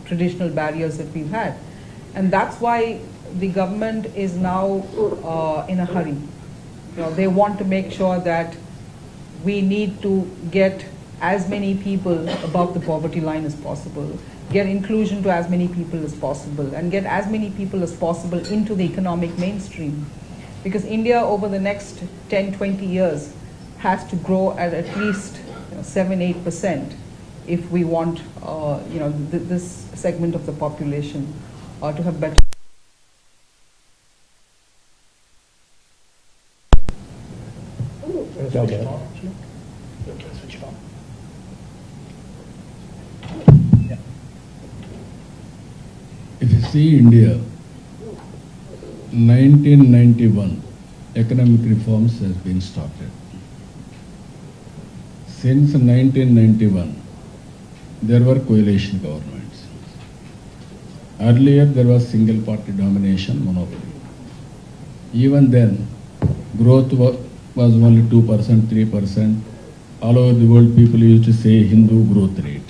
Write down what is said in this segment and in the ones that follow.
traditional barriers that we've had. And that's why the government is now in a hurry. They want to make sure that we need to get as many people above the poverty line as possible, get inclusion to as many people as possible, and get as many people as possible into the economic mainstream. Because India over the next 10, 20 years has to grow at least 7–8% if we want this segment of the population to have better. If you see India, 1991 economic reforms has been started. Since 1991, there were coalition governments. Earlier, there was single party domination, monopoly. Even then, growth was only 2%, 3%. All over the world, people used to say Hindu growth rate.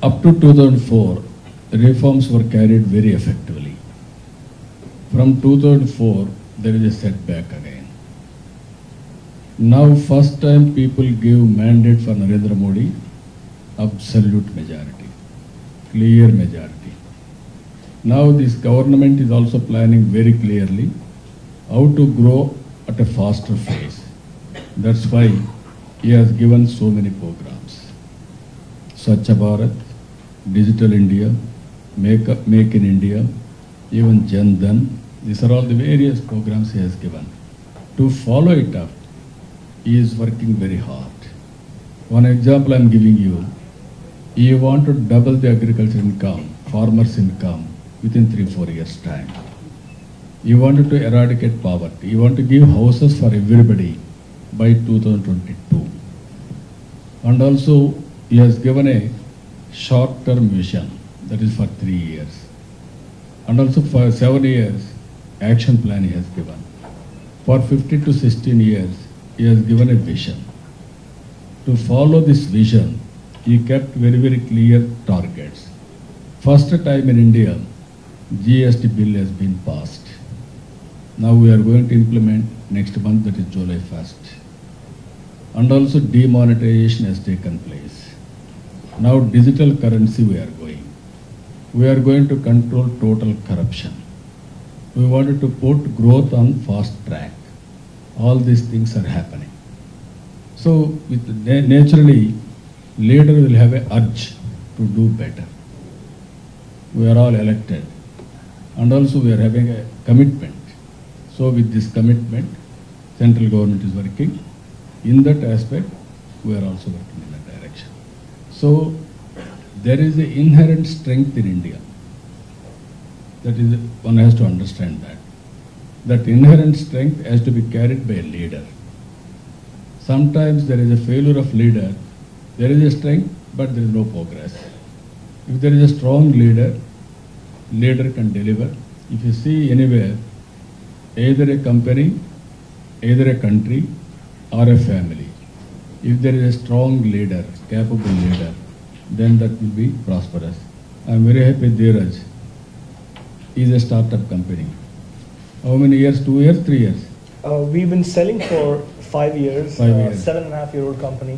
Up to 2004, reforms were carried very effectively. From 2004, there is a setback again. Now, first time people give mandate for Narendra Modi, absolute majority, clear majority. Now, this government is also planning very clearly how to grow at a faster pace. That's why he has given so many programs. Swachh Bharat, Digital India, Make in India, even Jan Dhan. These are all the various programs he has given. To follow it up, he is working very hard. One example I am giving you, you want to double the agriculture income, farmers' income within 3–4 years' time. You wanted to eradicate poverty. You want to give houses for everybody by 2022. And also, he has given a short-term vision, that is for 3 years. And also for 7 years, action plan he has given. For 15 to 16 years, he has given a vision. To follow this vision, he kept very, very clear targets. First time in India, GST bill has been passed. Now we are going to implement next month, that is July 1st. And also demonetization has taken place. Now digital currency we are going. We are going to control total corruption. We wanted to put growth on fast track. All these things are happening. So naturally, leader will have an urge to do better. We are all elected. And also we are having a commitment. So with this commitment, central government is working. In that aspect, we are also working in that direction. So there is an inherent strength in India. That is, one has to understand that. That inherent strength has to be carried by a leader. Sometimes there is a failure of leader. There is a strength, but there is no progress. If there is a strong leader, leader can deliver. If you see anywhere, either a company, either a country, or a family, if there is a strong leader, capable leader, then that will be prosperous. I am very happy Dheeraj is a startup company. How many years? 2 years? 3 years? We've been selling for 5 years. 5 years. 7.5-year-old company.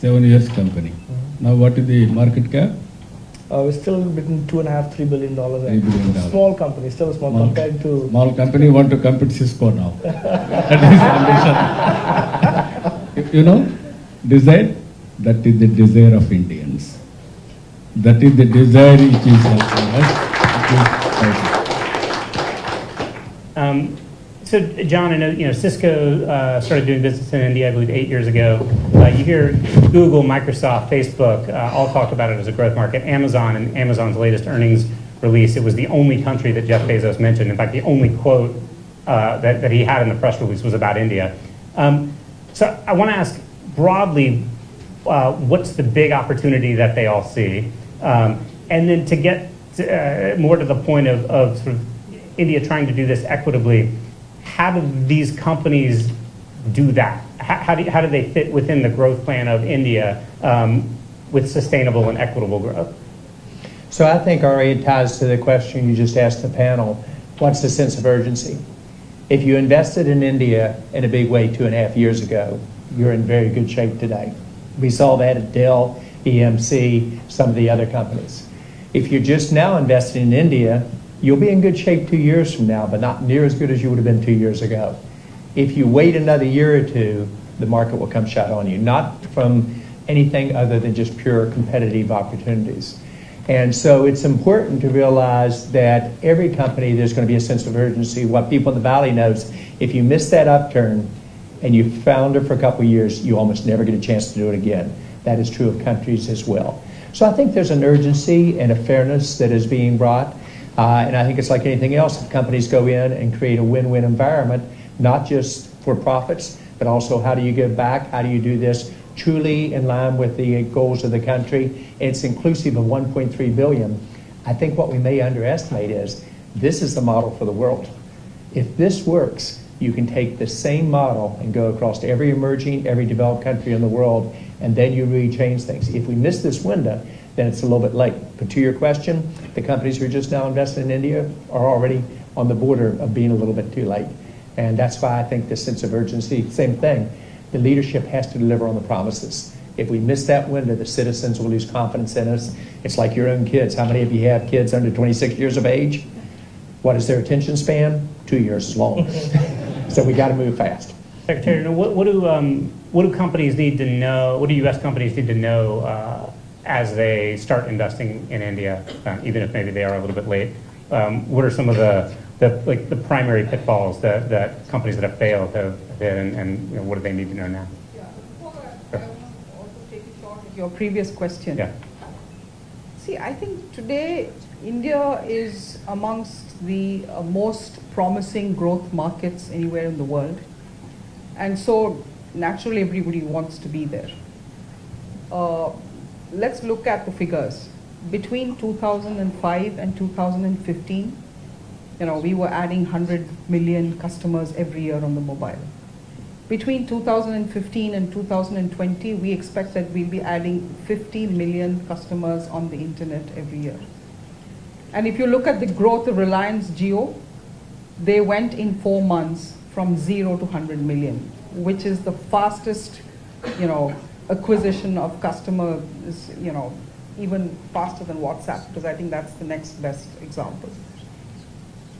7 years company. Now what is the market cap? We're still between $2.5–3 billion. $3 billion. Small company, still a small compared to. Small company want to compete Cisco now. That is ambition. You know, desire, that is the desire of Indians. That is the desire which is helping us. So, John, I know Cisco started doing business in India, I believe, 8 years ago. You hear Google, Microsoft, Facebook all talk about it as a growth market. Amazon, and Amazon's latest earnings release, it was the only country that Jeff Bezos mentioned. In fact, the only quote that he had in the press release was about India. So I want to ask broadly, what's the big opportunity that they all see? And then to get more to the point of sort of India trying to do this equitably, how do these companies do that? How do they fit within the growth plan of India? with sustainable and equitable growth? So I think already it ties to the question you just asked the panel. What's the sense of urgency? If you invested in India in a big way 2.5 years ago, you're in very good shape today. We saw that at Dell, EMC, some of the other companies. If you're just now investing in India, you'll be in good shape 2 years from now, but not near as good as you would have been 2 years ago. If you wait another year or two, the market will come shut on you, not from anything other than just pure competitive opportunities. And so it's important to realize that every company, there's going to be a sense of urgency. What people in the Valley knows, if you miss that upturn and you founder for a couple of years, you almost never get a chance to do it again. That is true of countries as well. So I think there's an urgency and a fairness that is being brought. And I think it's like anything else. If companies go in and create a win-win environment, not just for profits, but also how do you give back? How do you do this truly in line with the goals of the country? It's inclusive of 1.3 billion. I think what we may underestimate is this is the model for the world. If this works, you can take the same model and go across every emerging, every developed country in the world, and then you really change things. If we miss this window, then it's a little bit late. But to your question, the companies who are just now investing in India are already on the border of being a little bit too late. And that's why I think this sense of urgency, same thing, the leadership has to deliver on the promises. If we miss that window, the citizens will lose confidence in us. It's like your own kids. How many of you have kids under 26 years of age? What is their attention span? 2 years is long. So we got to move fast. Secretary, what do companies need to know? What do U.S. companies need to know as they start investing in India, even if maybe they are a little bit late? What are some of the primary pitfalls that companies that have failed have hit, and what do they need to know now? Yeah, before that, I want to also take a shot at your previous question. Yeah. See, I think today India is amongst the most promising growth markets anywhere in the world. And so naturally everybody wants to be there. Let's look at the figures. Between 2005 and 2015, we were adding 100 million customers every year on the mobile. Between 2015 and 2020, we expect that we'll be adding 50 million customers on the internet every year. And if you look at the growth of Reliance Jio, they went in 4 months from 0 to 100 million, which is the fastest, acquisition of customers, even faster than WhatsApp, because I think that's the next best example.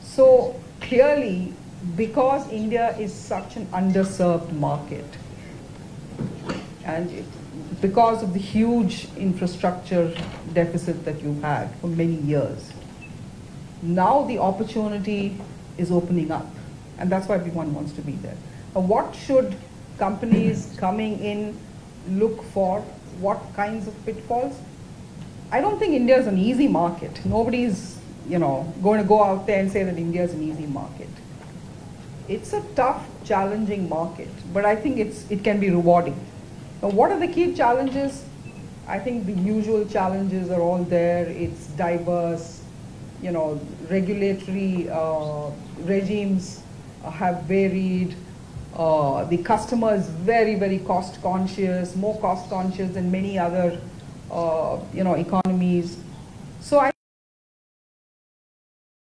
So clearly, because India is such an underserved market, and because of the huge infrastructure deficit that you've had for many years, now the opportunity is opening up, and that's why everyone wants to be there. Now, what should companies coming in look for? What kinds of pitfalls? I don't think India is an easy market. Nobody's going to go out there and say that India is an easy market. It's a tough, challenging market, but I think it can be rewarding. Now, what are the key challenges? I think the usual challenges are all there. It's diverse, regulatory regimes have varied. The customer is very, very cost conscious, more cost conscious than many other, economies. So